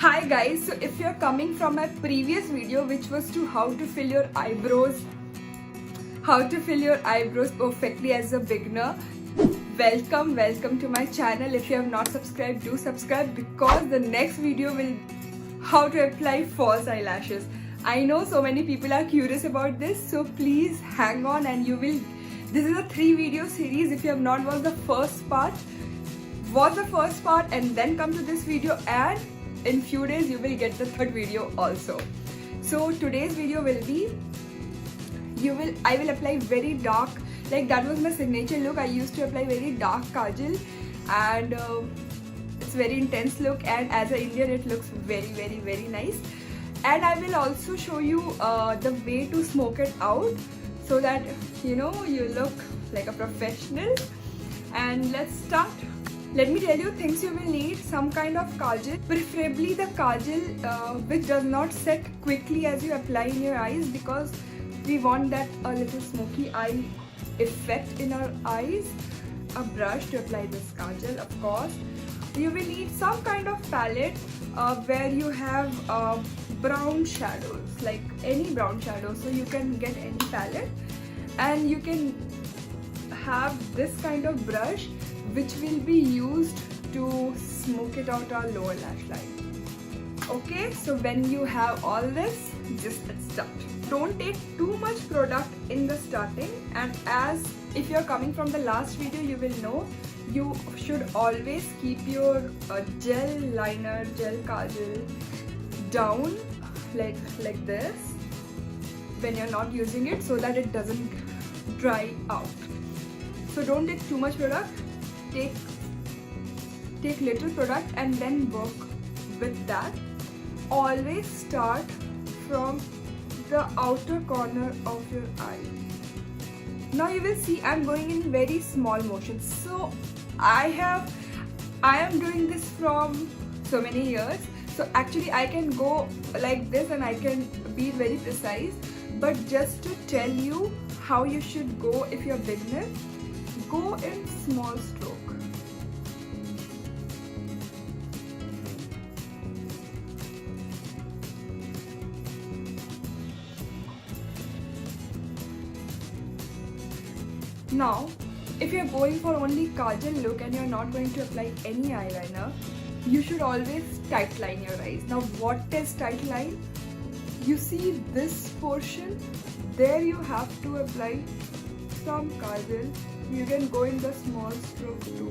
Hi guys, so if you're coming from my previous video which was to how to fill your eyebrows perfectly as a beginner, welcome to my channel. If you have not subscribed, do subscribe because the next video will how to apply false eyelashes. I know so many people are curious about this, so please hang on and this is a 3-video series. If you have not watched the first part, watch the first part and then come to this video, and in few days you will get the third video also. So today's video will be I will apply very dark, like that was my signature look. I used to apply very dark kajal and it's very intense look, and as an Indian it looks very nice. And I will also show you the way to smoke it out so that you look like a professional. And let's start. Let me tell you things you will need: some kind of kajal, preferably the kajal which does not set quickly as you apply in your eyes, because we want that a little smoky eye effect in our eyes. A brush to apply this kajal, of course. You will need some kind of palette where you have brown shadows, like any brown shadow, so you can get any palette, and you can have this kind of brush which will be used to smoke it out our lower lash line. Okay, so when you have all this, just let's start. Don't take too much product in the starting, and as if you're coming from the last video, you will know you should always keep your gel liner, gel kajal down like this when you're not using it, so that it doesn't dry out. So don't take too much product. Take little product and then work with that. Always start from the outer corner of your eye. Now you will see I'm going in very small motions. So I am doing this from so many years. So actually I can go like this and I can be very precise. But just to tell you how you should go if you're a beginner, go in small stroke. Now, if you're going for only kajal look and you're not going to apply any eyeliner, you should always tight line your eyes. Now, what is tight line? You see this portion, there you have to apply some kajal. You can go in the small stroke too.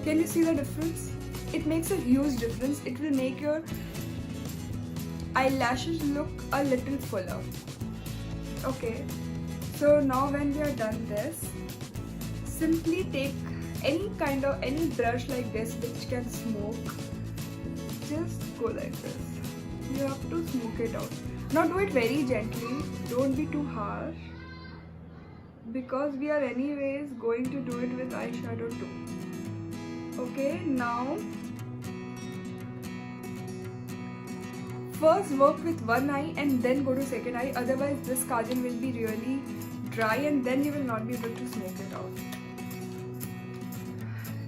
Can you see the difference? It makes a huge difference. It will make your eyelashes look a little fuller. Okay, so now when we are done this, simply take any brush like this which can smoke. Just go like this. You have to smoke it out. Now do it very gently. Don't be too harsh, because we are anyways going to do it with eyeshadow too. Okay, now first work with one eye and then go to second eye, otherwise this kajal will be really dry and then you will not be able to smoke it out.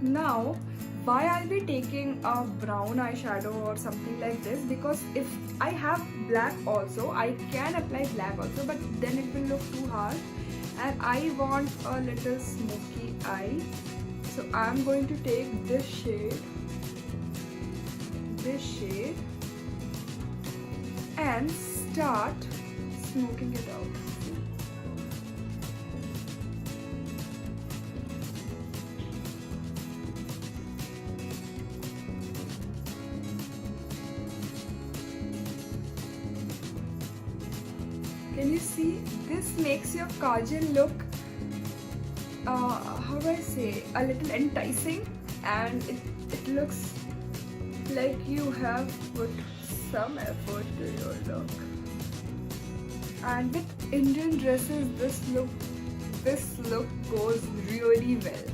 Now, why I'll be taking a brown eyeshadow or something like this? Because if I have black also, I can apply black also, but then it will look too harsh and I want a little smoky eye. So I'm going to take this shade and start smoking it out. Can you see? This makes your kajal look, how do I say, a little enticing, and it looks like you have put some effort to your look. And with Indian dresses, this look goes really well.